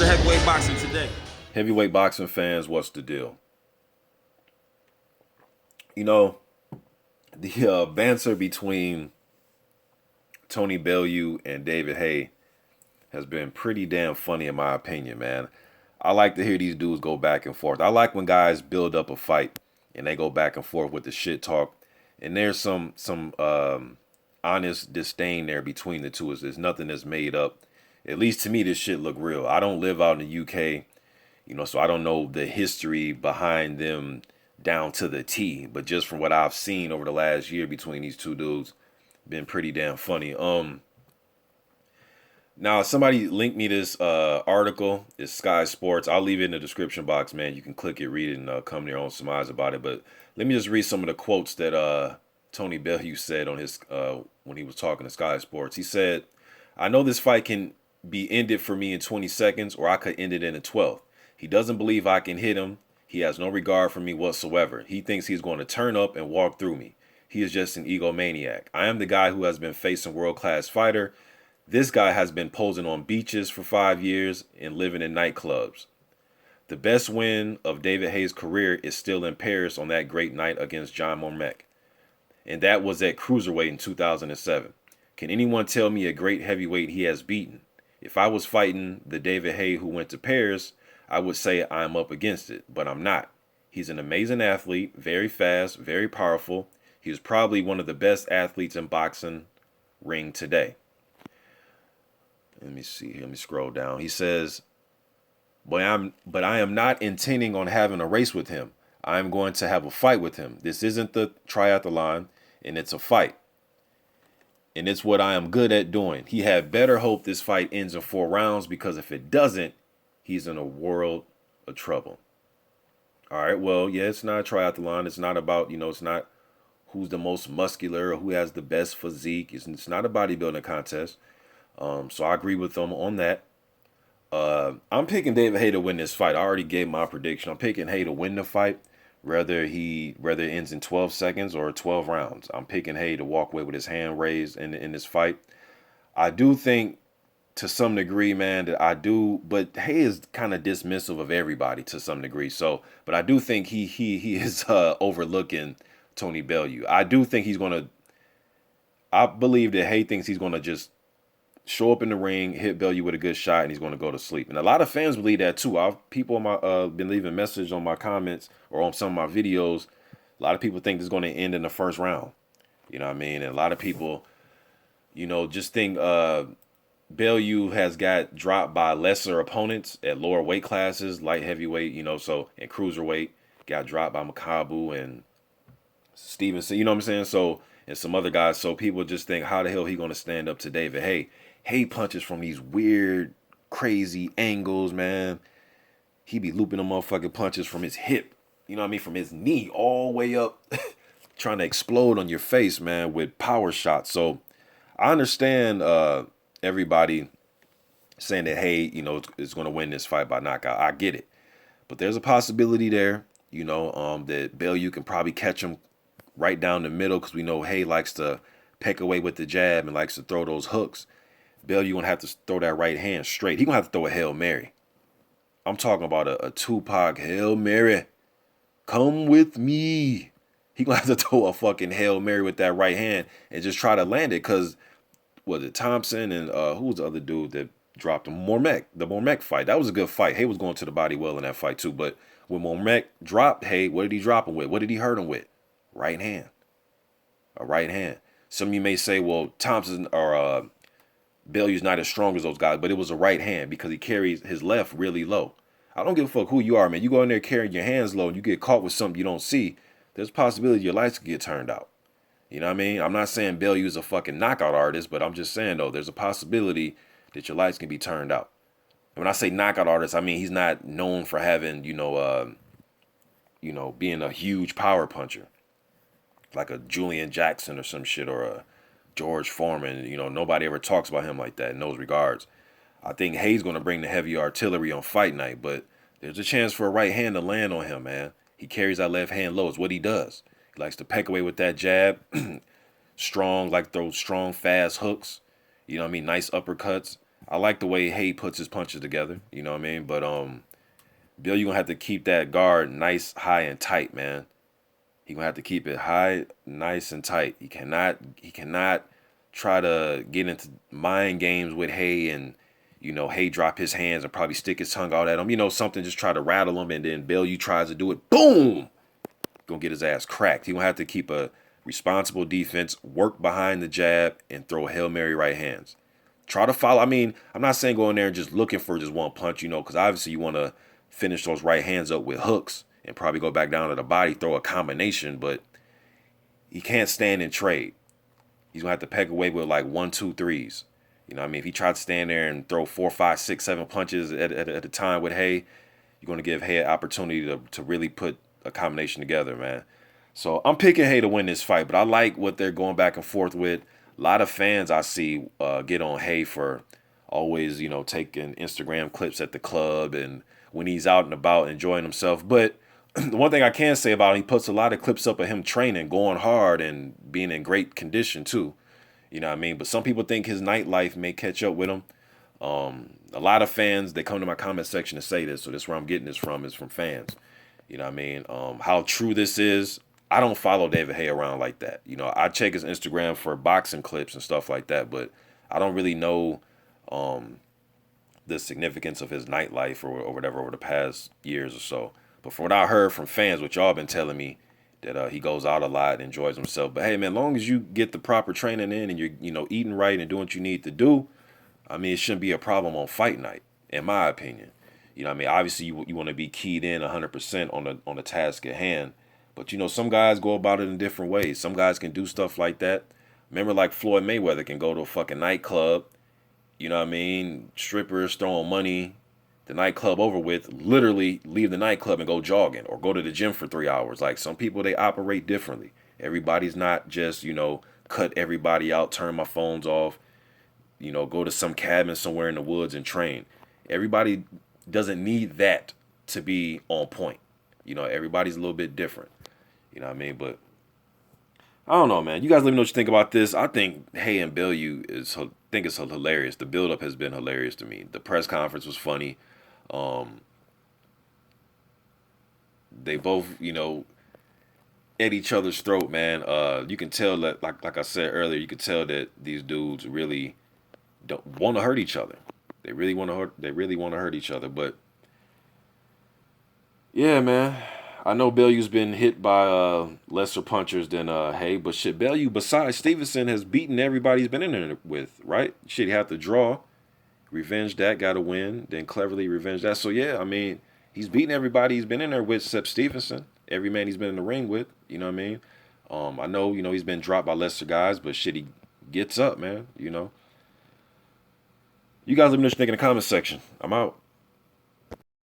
to heavyweight boxing today? Heavyweight boxing fans, what's the deal? You know, the banter between Tony Bellew and David Haye has been pretty damn funny in my opinion, man. I like to hear these dudes go back and forth. I like when guys build up a fight and they go back and forth with the shit talk. And there's some honest disdain there between the two. There's nothing that's made up. At least to me, this shit look real. I don't live out in the UK, so I don't know the history behind them down to the T. But just from what I've seen over the last year between these two dudes, been pretty damn funny. Now somebody linked me this article. It's Sky Sports. I'll leave it in the description box, man. You can click it, read it, and come to your own surmise about it. But let me just read some of the quotes that Tony Bellew said on his when he was talking to Sky Sports. He said, "I know this fight can be ended for me in 20 seconds, or I could end it in a 12th. He doesn't believe I can hit him. He has no regard for me whatsoever. He thinks he's going to turn up and walk through me. He is just an egomaniac. I am the guy who has been facing world-class fighter. This guy has been posing on beaches for 5 years and living in nightclubs. The best win of David Haye's career is still in Paris on that great night against John Mormek. And that was at cruiserweight in 2007. Can anyone tell me a great heavyweight he has beaten? If I was fighting the David Haye who went to Paris, I would say I'm up against it, but I'm not. He's an amazing athlete, very fast, very powerful. He is probably one of the best athletes in boxing ring today." Let me see. Let me scroll down. He says, but I am not intending on having a race with him. I am going to have a fight with him. This isn't the triathlon, and it's a fight. And it's what I am good at doing. He had better hope this fight ends in 4 rounds, because if it doesn't, he's in a world of trouble. All right, well, yeah, it's not a triathlon. It's not about, it's not who's the most muscular or who has the best physique. It's not a bodybuilding contest. So I agree with them on that. I'm picking David Haye to win this fight. I already gave my prediction. I'm picking Haye to win the fight, whether it ends in 12 seconds or 12 rounds. I'm picking Haye to walk away with his hand raised in this fight. I do think, to some degree, man, but Haye is kind of dismissive of everybody to some degree. So, but I do think he is overlooking Tony Bellew. I believe that Haye thinks he's gonna just show up in the ring, hit Bellew with a good shot, and he's going to go to sleep. And a lot of fans believe that too. People on my been leaving messages on my comments or on some of my videos. A lot of people think this is going to end in the first round. You know what I mean? And a lot of people, just think Bellew has got dropped by lesser opponents at lower weight classes, light heavyweight, so, and cruiserweight, got dropped by Makabu and Stevenson, you know what I'm saying? So, and some other guys. So people just think, how the hell he going to stand up to David Haye? Haye punches from these weird, crazy angles, man. He be looping them motherfucking punches from his hip, from his knee all the way up, trying to explode on your face, man, with power shots. So I understand everybody saying that Haye, is going to win this fight by knockout. I get it. But there's a possibility there, that Bellew can probably catch him right down the middle, because we know Haye likes to peck away with the jab and likes to throw those hooks. Bellew gonna have to throw that right hand straight. He gonna have to throw a Hail Mary. I'm talking about a Tupac Hail Mary. Come with me. He gonna have to throw a fucking Hail Mary with that right hand and just try to land it. Cause was it Thompson and who was the other dude that dropped him? Mormek. The Mormek fight. That was a good fight. Haye was going to the body well in that fight too. But when Mormek dropped Haye, what did he drop him with? What did he hurt him with? Right hand. A right hand. Some of you may say, well, Thompson or Bellew's not as strong as those guys, but it was a right hand because he carries his left really low. I don't give a fuck who you are, man. You go in there carrying your hands low and you get caught with something you don't see, there's a possibility your lights could get turned out. You know what I mean? I'm not saying Bellew's a fucking knockout artist, but I'm just saying, though, there's a possibility that your lights can be turned out. And when I say knockout artist, I mean he's not known for having, being a huge power puncher, like a Julian Jackson or some shit, or a George Foreman. Nobody ever talks about him like that in those regards. I think Haye's going to bring the heavy artillery on fight night, but there's a chance for a right hand to land on him, man. He carries that left hand low. It's what he does. He likes to peck away with that jab. Strong, like those strong, fast hooks. You know what I mean? Nice uppercuts. I like the way Haye puts his punches together. You know what I mean? But Bill, you gonna have to keep that guard nice, high, and tight, man. He gonna have to keep it high, nice, and tight. He cannot try to get into mind games with Haye and Haye drop his hands and probably stick his tongue out at him. Something just try to rattle him, and then Bellew tries to do it. Boom! Gonna get his ass cracked. He gonna have to keep a responsible defense, work behind the jab, and throw Hail Mary right hands. Try to follow. I mean, I'm not saying go in there and just looking for just one punch, because obviously you want to finish those right hands up with hooks and probably go back down to the body, throw a combination, but he can't stand and trade. He's gonna have to peg away with like 1, 2, 3s. You know what I mean? If he tried to stand there and throw 4, 5, 6, 7 punches at a time with Haye, you're gonna give Haye an opportunity to really put a combination together, man. So I'm picking Haye to win this fight, but I like what they're going back and forth with. A lot of fans I see get on Haye for always, taking Instagram clips at the club and when he's out and about enjoying himself. But the one thing I can say about him, he puts a lot of clips up of him training, going hard, and being in great condition too. You know what I mean? But some people think his nightlife may catch up with him. A lot of fans, they come to my comment section to say this, so that's where I'm getting this from, is from fans. You know what I mean? How true this is, I don't follow David Haye around like that. I check his Instagram for boxing clips and stuff like that, but I don't really know the significance of his nightlife or whatever over the past years or so. But from what I heard from fans, what y'all been telling me, that he goes out a lot and enjoys himself. But hey, man, as long as you get the proper training in and you're eating right and doing what you need to do, I mean, it shouldn't be a problem on fight night, in my opinion. You know what I mean? Obviously, you want to be keyed in 100% on the task at hand. But, some guys go about it in different ways. Some guys can do stuff like that. Remember, like Floyd Mayweather can go to a fucking nightclub, you know what I mean? Strippers throwing money, the nightclub over with, literally leave the nightclub and go jogging or go to the gym for 3 hours. Like, some people, they operate differently. Everybody's not just, cut everybody out, turn my phones off, go to some cabin somewhere in the woods and train. Everybody doesn't need that to be on point. Everybody's a little bit different. You know what I mean? But I don't know, man. You guys let me know what you think about this. I think Haye and Bellew think it's hilarious. The build-up has been hilarious to me. The press conference was funny. They both, at each other's throat, man. You can tell that, like I said earlier, you can tell that these dudes really don't want to hurt each other. They really want to hurt. They really want to hurt each other. But yeah, man. I know Bellew's been hit by lesser punchers than Haye, but shit, Bellew, besides Stevenson, has beaten everybody he's been in there with, right? Shit, he had to draw, revenge that, got a win, then cleverly revenge that. So yeah, I mean, he's beaten everybody he's been in there with except Stevenson. Every man he's been in the ring with, you know what I mean? I know, he's been dropped by lesser guys, but shit, he gets up, man, You guys let me know what you think in the comment section. I'm out.